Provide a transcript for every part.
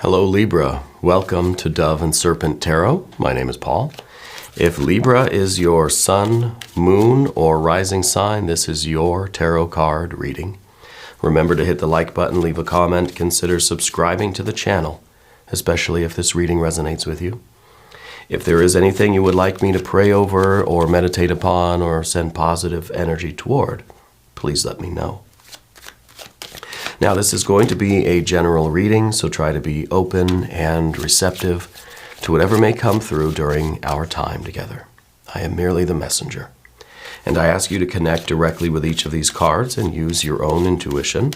Hello Libra, welcome to Dove and Serpent Tarot. My name is Paul. If Libra is your sun, moon, or rising sign, this is your tarot card reading. Remember to hit the like button, leave a comment, consider subscribing to the channel, especially if this reading resonates with you. If there is anything you would like me to pray over or meditate upon or send positive energy toward, please let me know. Now, this is going to be a general reading, so try to be open and receptive to whatever may come through during our time together. I am merely the messenger, and I ask you to connect directly with each of these cards and use your own intuition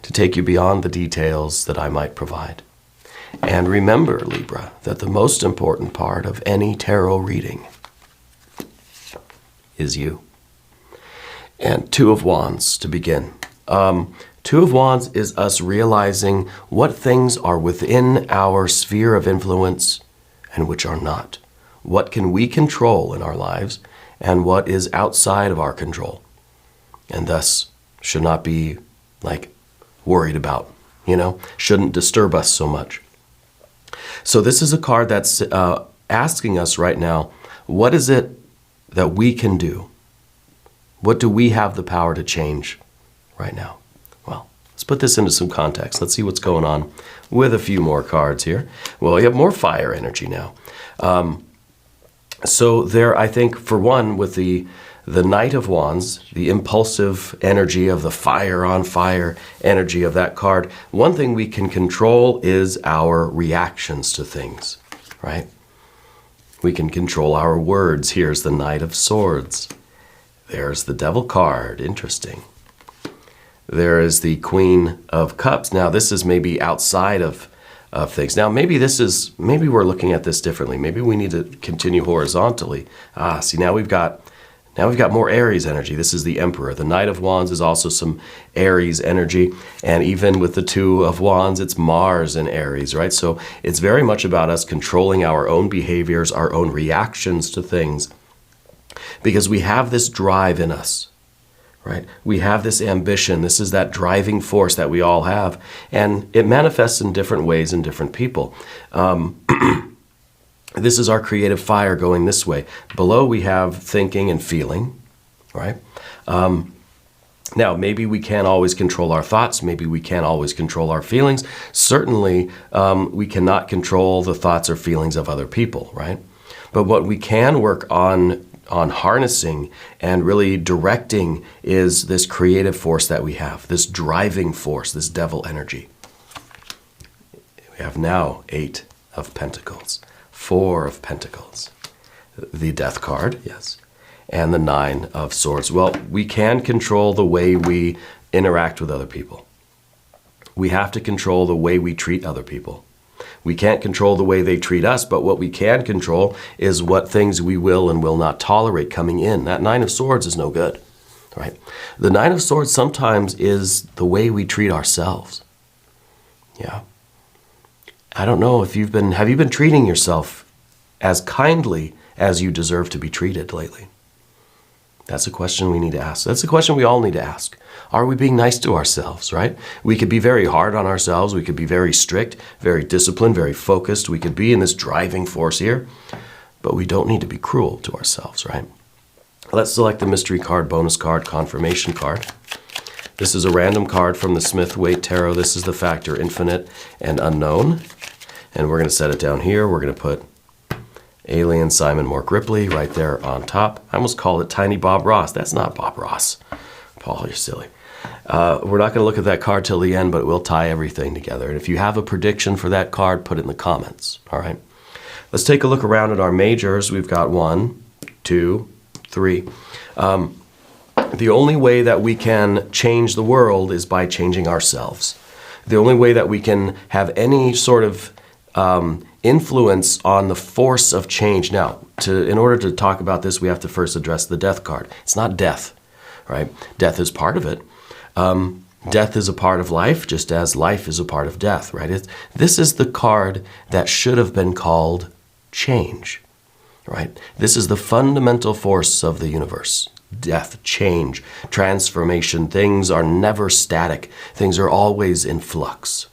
to take you beyond the details that I might provide. And remember, Libra, that the most important part of any tarot reading is you. And Two of Wands to begin. Two of Wands is us realizing what things are within our sphere of influence and which are not. What can we control in our lives and what is outside of our control, and thus should not be worried about, shouldn't disturb us so much. So this is a card that's asking us right now, what is it that we can do? What do we have the power to change right now? Well, let's put this into some context. Let's see what's going on with a few more cards here. Well, you have more fire energy now. So there, I think, for one, with the Knight of Wands, the impulsive energy of the fire on fire energy of that card, one thing we can control is our reactions to things, right? We can control our words. Here's the Knight of Swords. There's the Devil card. Interesting. There is the Queen of Cups. Now, this is maybe outside of things. Now, maybe we're looking at this differently. Maybe we need to continue horizontally. See, now we've got more Aries energy. This is the Emperor. The Knight of Wands is also some Aries energy. And even with the Two of Wands, it's Mars and Aries, right? So it's very much about us controlling our own behaviors, our own reactions to things, because we have this drive in us. Right? We have this ambition. This is that driving force that we all have. And it manifests in different ways in different people. This is our creative fire going this way. Below we have thinking and feeling. Right? Now, maybe we can't always control our thoughts. Maybe we can't always control our feelings. Certainly, we cannot control the thoughts or feelings of other people. Right? But what we can work on harnessing and really directing is this creative force that we have, this driving force, this devil energy. We have now 8 of Pentacles, 4 of Pentacles, the Death card, yes, and the 9 of Swords. Well, we can control the way we interact with other people. We have to control the way we treat other people. We can't control the way they treat us, but what we can control is what things we will and will not tolerate coming in. That 9 of Swords is no good, right? The 9 of Swords sometimes is the way we treat ourselves. Yeah. I don't know if have you been treating yourself as kindly as you deserve to be treated lately? That's a question we need to ask. That's a question we all need to ask. Are we being nice to ourselves, right? We could be very hard on ourselves. We could be very strict, very disciplined, very focused. We could be in this driving force here, but we don't need to be cruel to ourselves, right? Let's select the mystery card, bonus card, confirmation card. This is a random card from the Smith-Waite Tarot. This is the factor infinite and unknown. And we're going to set it down here. We're going to put Alien Simon Mork Ripley right there on top. I almost called it Tiny Bob Ross. That's not Bob Ross. Paul, you're silly. We're not going to look at that card till the end, but we'll tie everything together. And if you have a prediction for that card, put it in the comments. All right. Let's take a look around at our majors. We've got 1, 2, 3. The only way that we can change the world is by changing ourselves. The only way that we can have any sort of influence on the force of change. Now, in order to talk about this, we have to first address the Death card. It's not death, right? Death is part of it. Death is a part of life, just as life is a part of death, right? This is the card that should have been called change, right? This is the fundamental force of the universe. Death, change, transformation. Things are never static. Things are always in flux.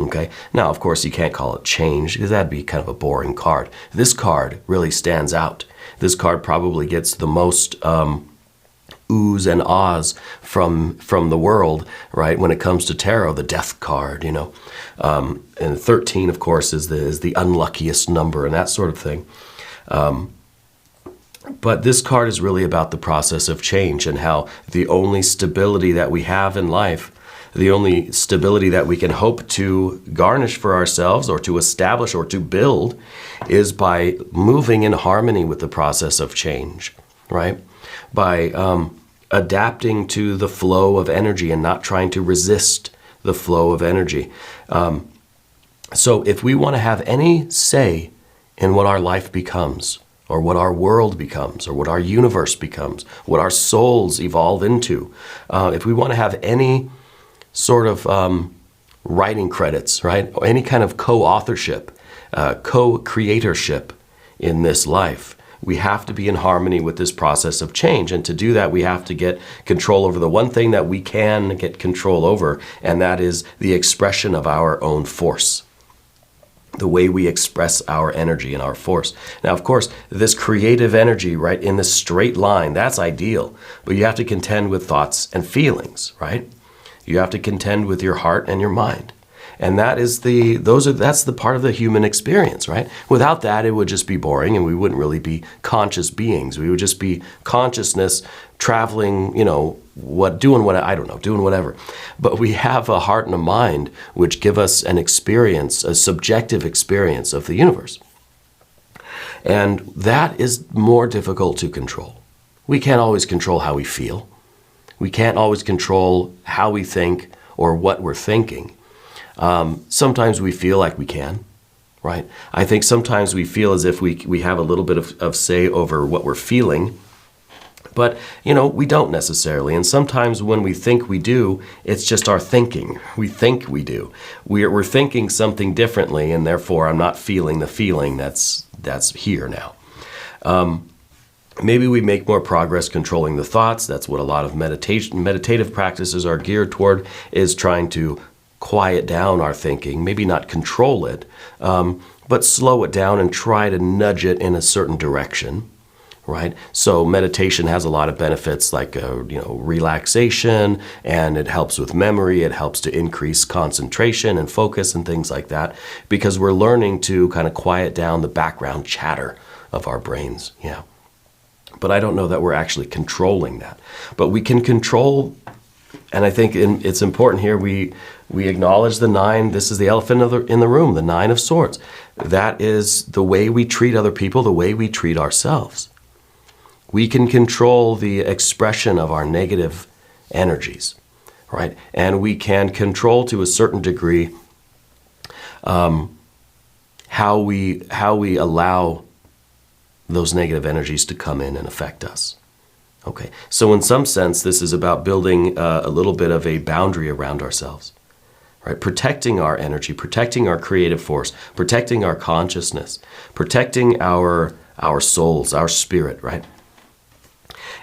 Okay. Now, of course, you can't call it change because that'd be kind of a boring card. This card really stands out. This card probably gets the most oohs and ahs from the world, right? When it comes to tarot, the death card, and 13, of course, is the unluckiest number and that sort of thing. But this card is really about the process of change and how the only stability that we have in life, the only stability that we can hope to garnish for ourselves or to establish or to build is by moving in harmony with the process of change, right? By adapting to the flow of energy and not trying to resist the flow of energy. So if we want to have any say in what our life becomes, or what our world becomes, or what our universe becomes, what our souls evolve into, if we want to have any sort of writing credits, right? Or any kind of co-authorship, co-creatorship in this life, we have to be in harmony with this process of change. And to do that, we have to get control over the one thing that we can get control over, and that is the expression of our own force. The way we express our energy and our force. Now, of course, this creative energy, right, in this straight line, that's ideal. But you have to contend with thoughts and feelings, right? You have to contend with your heart and your mind. And that's the part of the human experience, right? Without that, it would just be boring and we wouldn't really be conscious beings. We would just be consciousness traveling, doing whatever. But we have a heart and a mind which give us an experience, a subjective experience of the universe. And that is more difficult to control. We can't always control how we feel. We can't always control how we think or what we're thinking. Sometimes we feel like we can, right? I think sometimes we feel as if we have a little bit of say over what we're feeling, but, we don't necessarily. And sometimes when we think we do, it's just our thinking. We think we do. We're thinking something differently, and therefore I'm not feeling the feeling that's here now. Maybe we make more progress controlling the thoughts. That's what a lot of meditative practices are geared toward, is trying to quiet down our thinking, maybe not control it, but slow it down and try to nudge it in a certain direction, right? So meditation has a lot of benefits like, relaxation, and it helps with memory. It helps to increase concentration and focus and things like that, because we're learning to kind of quiet down the background chatter of our brains, yeah. But I don't know that we're actually controlling that. But we can control, and I think it's important here, we acknowledge the 9. This is the elephant in the room, the 9 of Swords. That is the way we treat other people, the way we treat ourselves. We can control the expression of our negative energies, right? And we can control to a certain degree how we allow those negative energies to come in and affect us. Okay, so in some sense, this is about building a little bit of a boundary around ourselves, right? Protecting our energy, protecting our creative force, protecting our consciousness, protecting our souls, our spirit, right?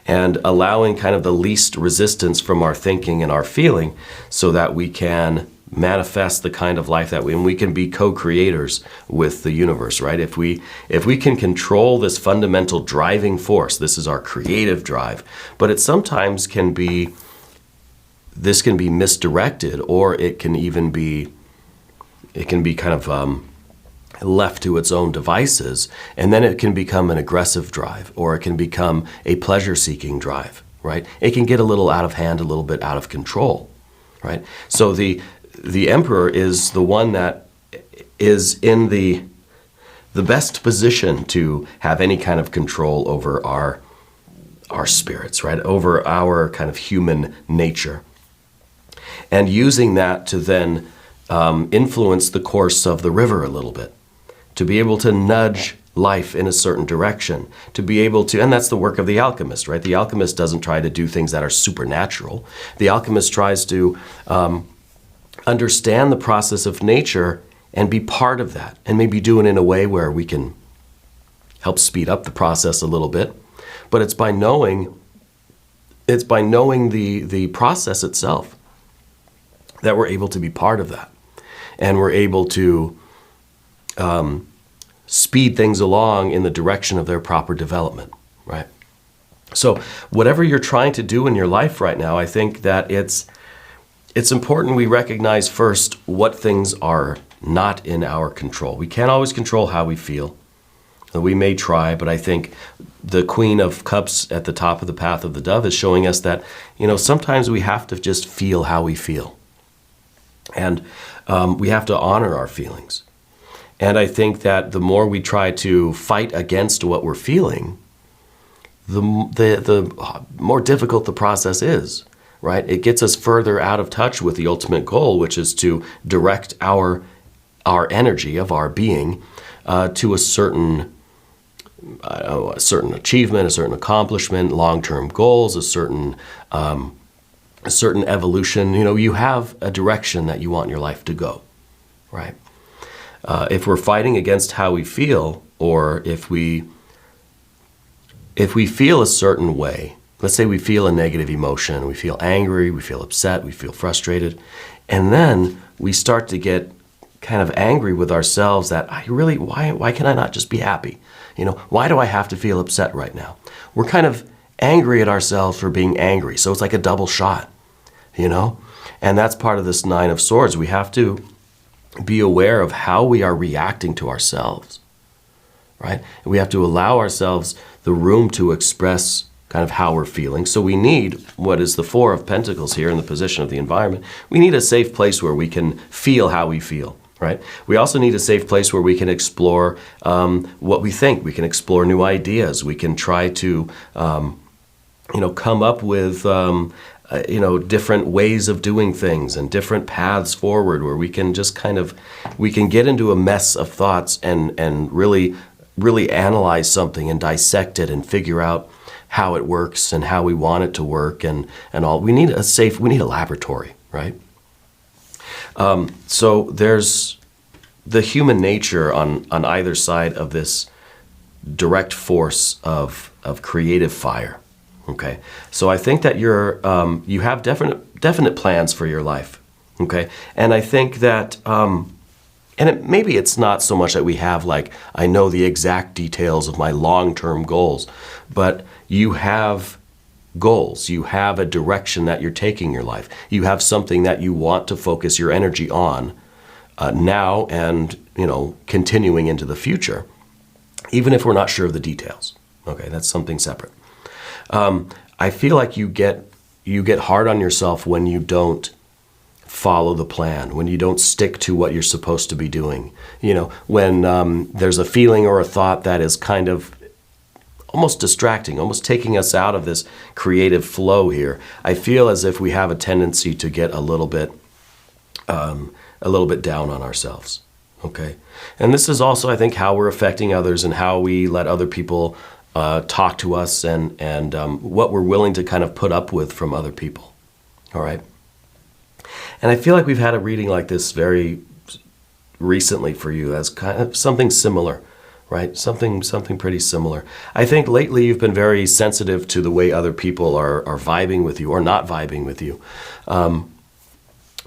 And allowing kind of the least resistance from our thinking and our feeling so that we can manifest the kind of life that we can be co-creators with the universe, right? If we can control this fundamental driving force, this is our creative drive, but it sometimes can be misdirected, or it can be kind of left to its own devices, and then it can become an aggressive drive, or it can become a pleasure-seeking drive, right? It can get a little out of hand, a little bit out of control, right? So the Emperor is the one that is in the best position to have any kind of control over our spirits, right? Over our kind of human nature. And using that to then influence the course of the river a little bit. To be able to nudge life in a certain direction. To be able to, and that's the work of the alchemist, right? The alchemist doesn't try to do things that are supernatural. The alchemist tries to understand the process of nature and be part of that, and maybe do it in a way where we can help speed up the process a little bit. But it's by knowing the process itself that we're able to be part of that. and we're able to speed things along in the direction of their proper development, right? So whatever you're trying to do in your life right now, I think that it's important we recognize first what things are not in our control. We can't always control how we feel. We may try, but I think the Queen of Cups at the top of the path of the dove is showing us that, sometimes we have to just feel how we feel. And we have to honor our feelings. And I think that the more we try to fight against what we're feeling, the more difficult the process is, right? It gets us further out of touch with the ultimate goal, which is to direct our energy of our being to a certain achievement, a certain accomplishment, long-term goals, a certain evolution. You have a direction that you want your life to go, right? If we're fighting against how we feel, or if we feel a certain way, let's say we feel a negative emotion, we feel angry, we feel upset, we feel frustrated, and then we start to get kind of angry with ourselves that why can I not just be happy? Why do I have to feel upset right now? We're kind of angry at ourselves for being angry. So it's like a double shot, And that's part of this Nine of Swords. We have to be aware of how we are reacting to ourselves, right? And we have to allow ourselves the room to express kind of how we're feeling. So we need what is the Four of Pentacles here in the position of the environment. We need a safe place where we can feel how we feel, right? We also need a safe place where we can explore what we think. We can explore new ideas. We can try to, come up with, different ways of doing things and different paths forward where we can just we can get into a mess of thoughts and really, really analyze something and dissect it and figure out how it works and how we want it to work and all. We need a laboratory, right? So there's the human nature on either side of this direct force of creative fire. Okay, so I think that you have definite plans for your life. Okay, and I think that maybe it's not so much that we have I know the exact details of my long-term goals, but you have goals. You have a direction that you're taking your life. You have something that you want to focus your energy on now and continuing into the future, even if we're not sure of the details. Okay, that's something separate. I feel like you get hard on yourself when you don't follow the plan, when you don't stick to what you're supposed to be doing. When there's a feeling or a thought that is kind of almost distracting, almost taking us out of this creative flow here. I feel as if we have a tendency to get a little bit down on ourselves. Okay, and this is also, I think, how we're affecting others and how we let other people talk to us and what we're willing to kind of put up with from other people. All right. And I feel like we've had a reading like this very recently for you as kind of something similar, right? Something pretty similar. I think lately you've been very sensitive to the way other people are vibing with you or not vibing with you.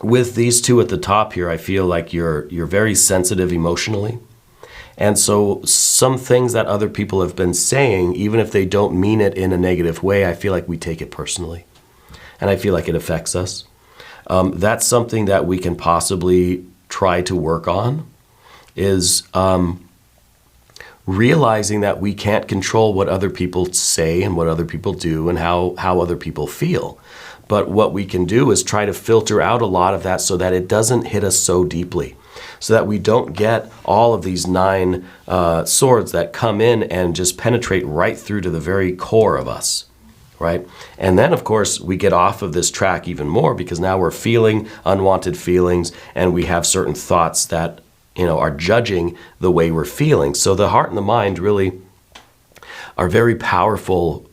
With these two at the top here, I feel like you're very sensitive emotionally. And so some things that other people have been saying, even if they don't mean it in a negative way, I feel like we take it personally. And I feel like it affects us. That's something that we can possibly try to work on, is realizing that we can't control what other people say and what other people do and how other people feel. But what we can do is try to filter out a lot of that so that it doesn't hit us so deeply, so that we don't get all of these nine swords that come in and just penetrate right through to the very core of us, right? And then, of course, we get off of this track even more because now we're feeling unwanted feelings and we have certain thoughts that, are judging the way we're feeling. So the heart and the mind really are very powerful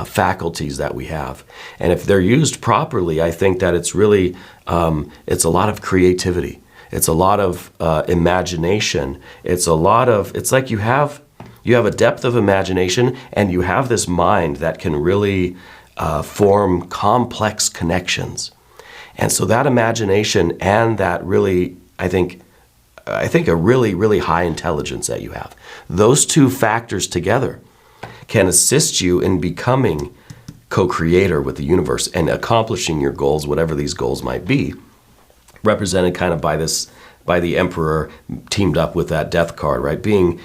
faculties that we have. And if they're used properly, I think that it's really, it's a lot of creativity. It's a lot of imagination. It's like you have a depth of imagination and you have this mind that can really form complex connections. And so that imagination and that really, I think, I think, a really, really high intelligence that you have. Those two factors together can assist you in becoming co-creator with the universe and accomplishing your goals, whatever these goals might be, represented kind of by the Emperor teamed up with that death card, right? Being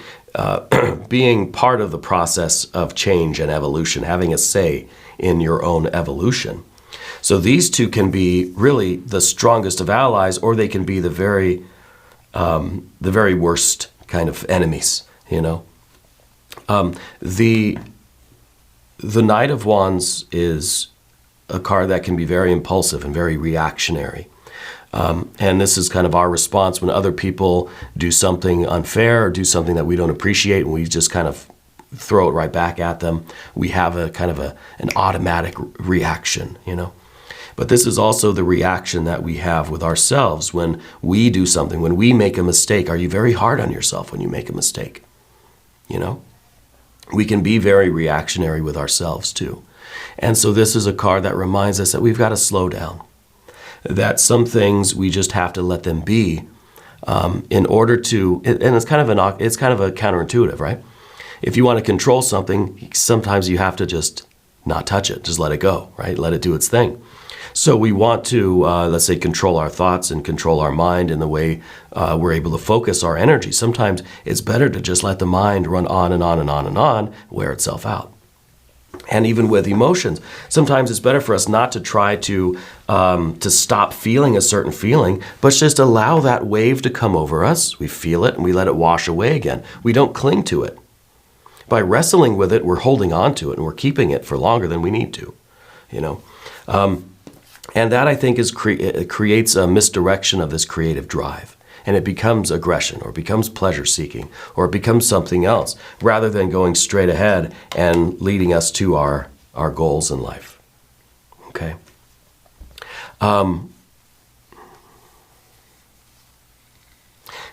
part of the process of change and evolution, having a say in your own evolution. So these two can be really the strongest of allies, or they can be the very worst kind of enemies, you know. The Knight of Wands is a card that can be very impulsive and very reactionary. And this is kind of our response when other people do something unfair or do something that we don't appreciate, and we just kind of throw it right back at them. We have a kind of an automatic reaction, you know. But this is also the reaction that we have with ourselves when we do something, when we make a mistake. Are you very hard on yourself when you make a mistake? You know? We can be very reactionary with ourselves too. And so this is a card that reminds us that we've got to slow down. That some things we just have to let them be in order to, and it's kind of a counterintuitive, right? If you want to control something, sometimes you have to just not touch it, just let it go, right? Let it do its thing. So we want to, let's say, control our thoughts and control our mind in the way we're able to focus our energy. Sometimes it's better to just let the mind run on and on and on and on, wear itself out. And even with emotions, sometimes it's better for us not to try to stop feeling a certain feeling, but just allow that wave to come over us. We feel it and we let it wash away again. We don't cling to it. By wrestling with it, we're holding on to it and we're keeping it for longer than we need to, you know. And that, I think, it creates a misdirection of this creative drive. And it becomes aggression, or becomes pleasure-seeking, or it becomes something else, rather than going straight ahead and leading us to our goals in life. Okay?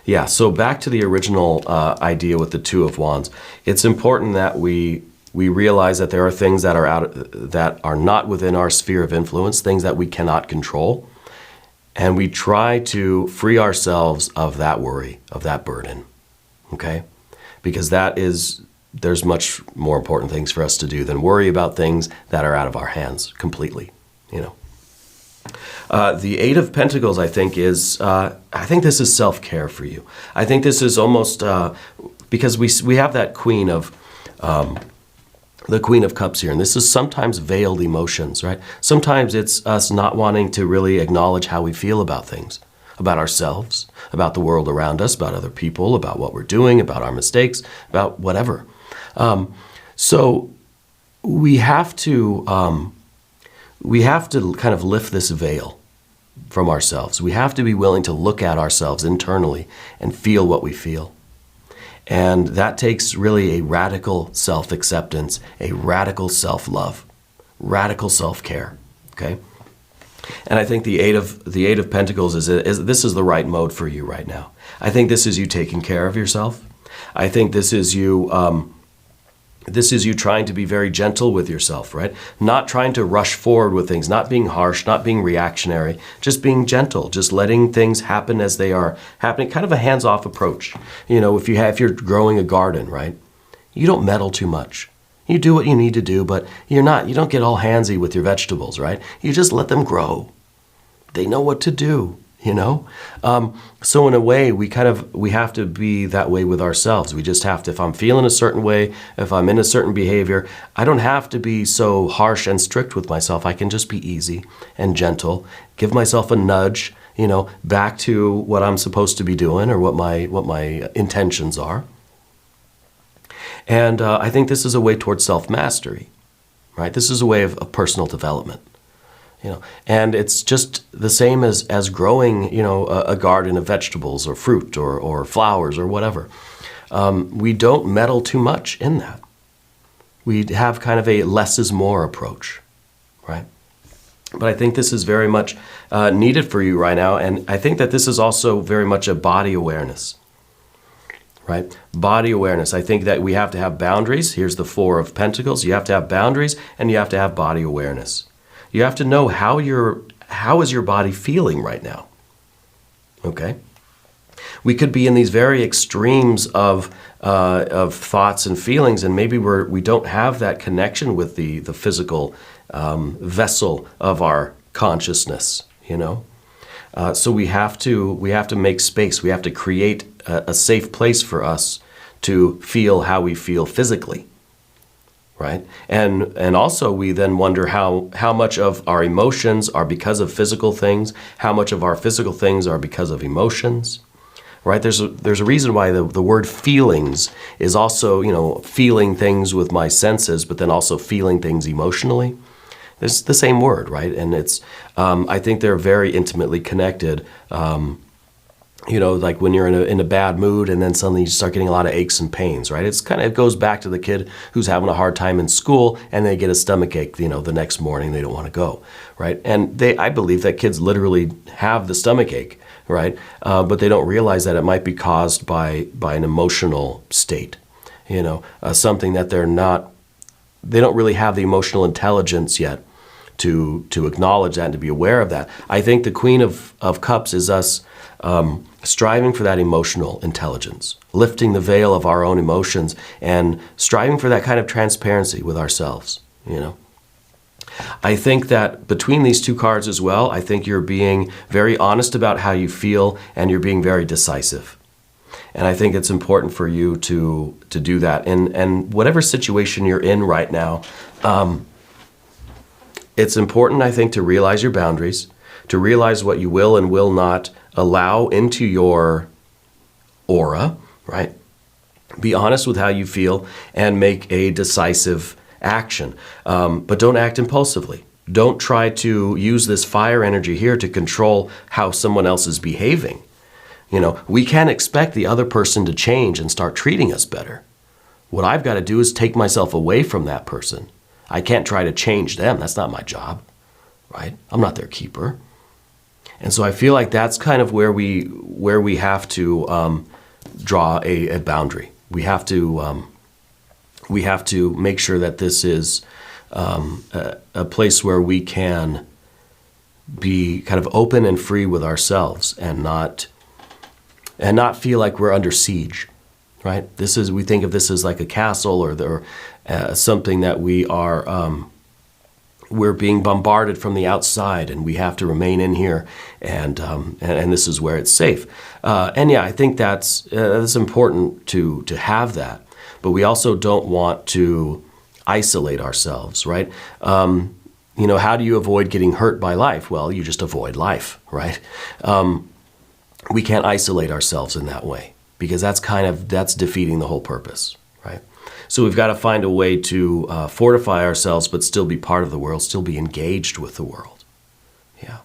Yeah, so back to the original idea with the Two of Wands. It's important that we realize that there are things that are not within our sphere of influence, things that we cannot control. And we try to free ourselves of that worry, of that burden, okay? Because there's much more important things for us to do than worry about things that are out of our hands completely, you know. The Eight of Pentacles, I think this is self-care for you. I think this is almost, because we have that Queen of, the Queen of Cups here, and this is sometimes veiled emotions, right? Sometimes it's us not wanting to really acknowledge how we feel about things, about ourselves, about the world around us, about other people, about what we're doing, about our mistakes, about whatever. So we have to kind of lift this veil from ourselves. We have to be willing to look at ourselves internally and feel what we feel. And that takes really a radical self-acceptance, a radical self-love, radical self-care, okay? And I think the Eight of Pentacles is this is the right mode for you right now. I think this is you taking care of yourself. I think this is you trying to be very gentle with yourself, right? Not trying to rush forward with things, not being harsh, not being reactionary, just being gentle, just letting things happen as they are happening, kind of a hands-off approach. You know, if you're growing a garden, right? You don't meddle too much. You do what you need to do, but you don't get all handsy with your vegetables, right? You just let them grow. They know what to do. You know? So in a way, we have to be that way with ourselves. We just have to, if I'm feeling a certain way, if I'm in a certain behavior, I don't have to be so harsh and strict with myself. I can just be easy and gentle, give myself a nudge, you know, back to what I'm supposed to be doing or what my intentions are. And I think this is a way towards self-mastery, right? This is a way of personal development. You know, and it's just the same as growing, you know, a garden of vegetables or fruit or flowers or whatever. We don't meddle too much in that. We have kind of a less is more approach, right? But I think this is very much needed for you right now, and I think that this is also very much a body awareness, right? Body awareness. I think that we have to have boundaries. Here's the Four of Pentacles. You have to have boundaries, and you have to have body awareness. You have to know how is your body feeling right now, okay? We could be in these very extremes of thoughts and feelings, and maybe we don't have that connection with the physical vessel of our consciousness, you know. So we have to make space. We have to create a safe place for us to feel how we feel physically, right? And also we then wonder how much of our emotions are because of physical things, how much of our physical things are because of emotions, right? There's a reason why the word feelings is also, you know, feeling things with my senses, but then also feeling things emotionally. It's the same word, right? And it's, I think they're very intimately connected. You know, like when you're in a bad mood and then suddenly you start getting a lot of aches and pains, right? It goes back to the kid who's having a hard time in school and they get a stomach ache, you know, the next morning they don't want to go, right? And I believe that kids literally have the stomach ache, right? But they don't realize that it might be caused by an emotional state, you know, something that they don't really have the emotional intelligence yet to acknowledge that and to be aware of that. I think the Queen of Cups is us striving for that emotional intelligence, lifting the veil of our own emotions and striving for that kind of transparency with ourselves, you know. I think that between these two cards as well, I think you're being very honest about how you feel and you're being very decisive. And I think it's important for you to do that. And whatever situation you're in right now, it's important, I think, to realize your boundaries, to realize what you will and will not allow into your aura, right? Be honest with how you feel and make a decisive action. But don't act impulsively. Don't try to use this fire energy here to control how someone else is behaving. You know, we can't expect the other person to change and start treating us better. What I've got to do is take myself away from that person. I can't try to change them. That's not my job, right? I'm not their keeper. And so I feel like that's kind of where we have to draw a boundary. We have to make sure that this is a place where we can be kind of open and free with ourselves and not feel like we're under siege, right? We think of this as like a castle or something that we're being bombarded from the outside and we have to remain in here and this is where it's safe. And yeah, I think that's important to have that, but we also don't want to isolate ourselves, right? You know, how do you avoid getting hurt by life? Well, you just avoid life, right? We can't isolate ourselves in that way because that's defeating the whole purpose, right? So we've got to find a way to fortify ourselves but still be part of the world, still be engaged with the world. Yeah.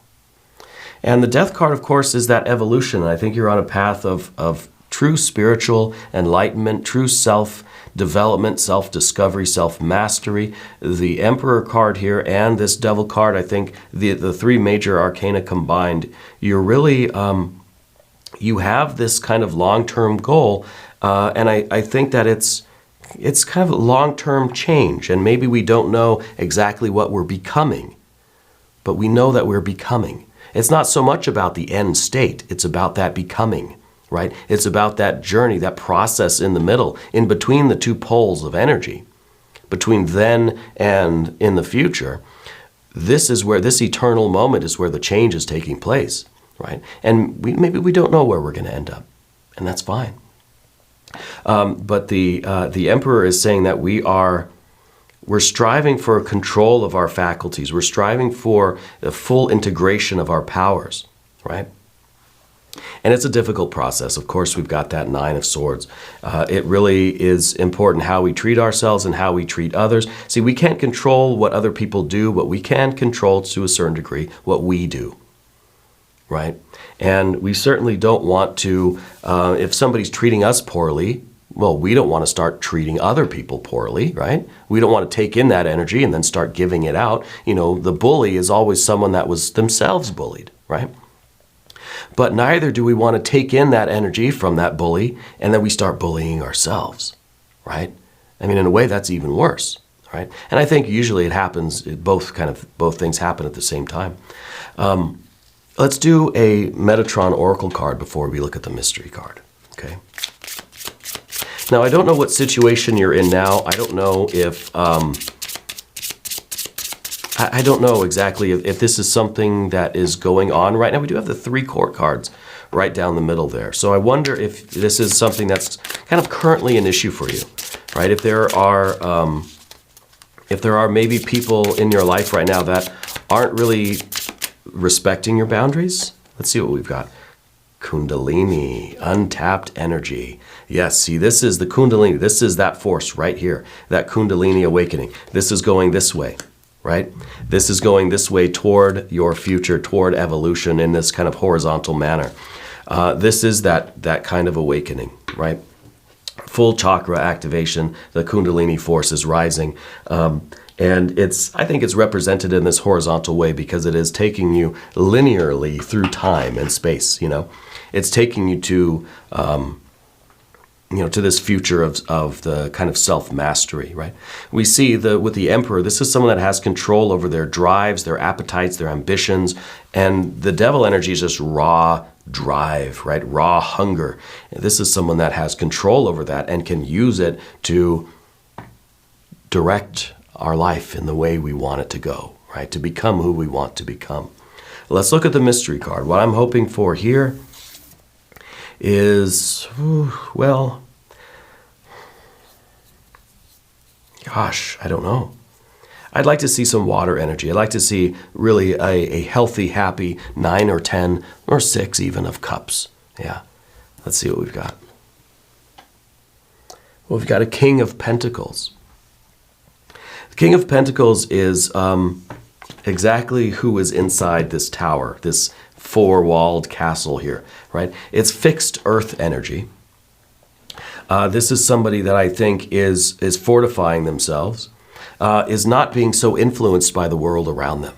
And the Death card, of course, is that evolution. And I think you're on a path of true spiritual enlightenment, true self-development, self-discovery, self-mastery. The Emperor card here and this Devil card, I think the three major arcana combined, you're really, you have this kind of long-term goal. And I think that it's kind of a long-term change, and maybe we don't know exactly what we're becoming, but we know that we're becoming. It's not so much about the end state, it's about that becoming, right? It's about that journey, that process in the middle, in between the two poles of energy, between then and in the future. This is where, this eternal moment is where the change is taking place, right? And maybe we don't know where we're going to end up, and that's fine. But the Emperor is saying that we're striving for control of our faculties. We're striving for the full integration of our powers, right? And it's a difficult process. Of course, we've got that Nine of Swords. It really is important how we treat ourselves and how we treat others. See, we can't control what other people do, but we can control to a certain degree what we do, right? And we certainly don't want to, if somebody's treating us poorly, well, we don't want to start treating other people poorly, right? We don't want to take in that energy and then start giving it out. You know, the bully is always someone that was themselves bullied, right? But neither do we want to take in that energy from that bully and then we start bullying ourselves, right? I mean, in a way, that's even worse, right? And I think usually it happens, both things happen at the same time. Let's do a Metatron Oracle card before we look at the mystery card, okay? Now, I don't know what situation you're in now. I don't know if, I don't know exactly if this is something that is going on right now. We do have the 3 court cards right down the middle there. So I wonder if this is something that's kind of currently an issue for you, right? If there are maybe people in your life right now that aren't really respecting your boundaries. Let's see what we've got. Kundalini, untapped energy. Yes, see, this is the Kundalini. This is that force right here, that Kundalini awakening. This is going this way, right? This is going this way toward your future, toward evolution in this kind of horizontal manner. This is that kind of awakening, right? Full chakra activation, the Kundalini force is rising. And I think it's represented in this horizontal way because it is taking you linearly through time and space, you know. It's taking you to, to this future of the kind of self-mastery, right? We see with the Emperor, this is someone that has control over their drives, their appetites, their ambitions, and the devil energy is just raw drive, right? Raw hunger. And this is someone that has control over that and can use it to direct our life in the way we want it to go, right? To become who we want to become. Let's look at the mystery card. What I'm hoping for here is, well, gosh, I don't know. I'd like to see some water energy. I'd like to see really a healthy, happy 9 or 10 or 6 even of cups. Yeah, let's see what we've got. Well, we've got a King of Pentacles. The King of Pentacles is exactly who is inside this tower, this 4-walled castle here, right? It's fixed earth energy. This is somebody that I think is fortifying themselves, is not being so influenced by the world around them,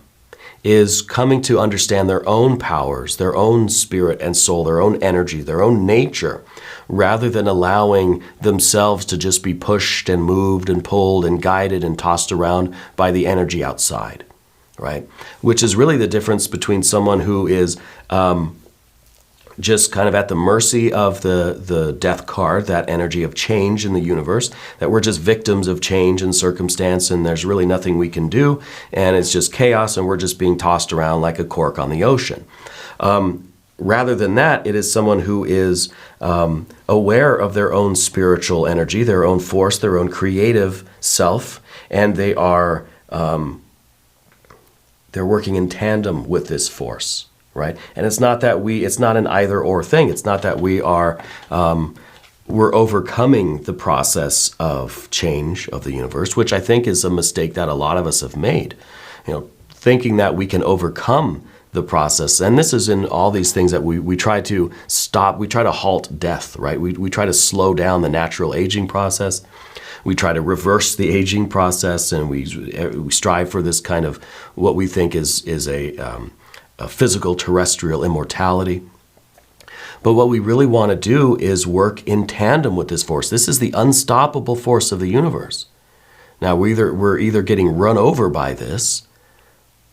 is coming to understand their own powers, their own spirit and soul, their own energy, their own nature, rather than allowing themselves to just be pushed and moved and pulled and guided and tossed around by the energy outside, right? Which is really the difference between someone who is just kind of at the mercy of the death card, that energy of change in the universe, that we're just victims of change and circumstance and there's really nothing we can do and it's just chaos and we're just being tossed around like a cork on the ocean. Rather than that, it is someone who is aware of their own spiritual energy, their own force, their own creative self, and they are they're working in tandem with this force, right? And it's not that it's not an either or thing. It's not that we are we're overcoming the process of change of the universe, which I think is a mistake that a lot of us have made. You know, thinking that we can overcome the process. And this is in all these things that we try to stop, we try to halt death, right? We try to slow down the natural aging process. We try to reverse the aging process, and we strive for this kind of what we think is a physical terrestrial immortality. But what we really want to do is work in tandem with this force. This is the unstoppable force of the universe. Now, we're either getting run over by this,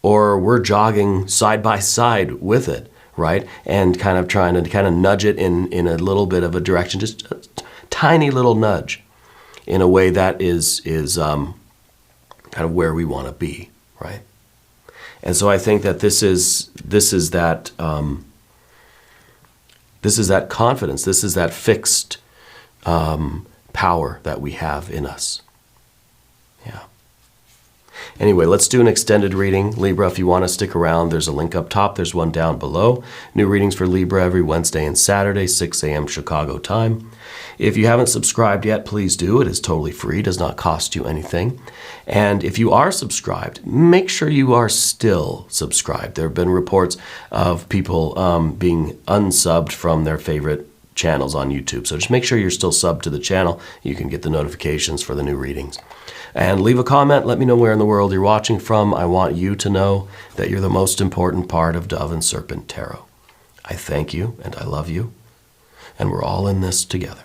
or we're jogging side by side with it, right? And kind of trying to kind of nudge it in a little bit of a direction, just a tiny little nudge in a way that is kind of where we want to be, right? And so I think that this is that confidence, this is that fixed power that we have in us. Yeah. Anyway, let's do an extended reading. Libra, if you want to stick around, there's a link up top. There's one down below. New readings for Libra every Wednesday and Saturday, 6 a.m. Chicago time. If you haven't subscribed yet, please do. It is totally free. Does not cost you anything. And if you are subscribed, make sure you are still subscribed. There have been reports of people being unsubbed from their favorite channels on YouTube. So just make sure you're still subbed to the channel. You can get the notifications for the new readings. And leave a comment. Let me know where in the world you're watching from. I want you to know that you're the most important part of Dove and Serpent Tarot. I thank you and I love you. And we're all in this together.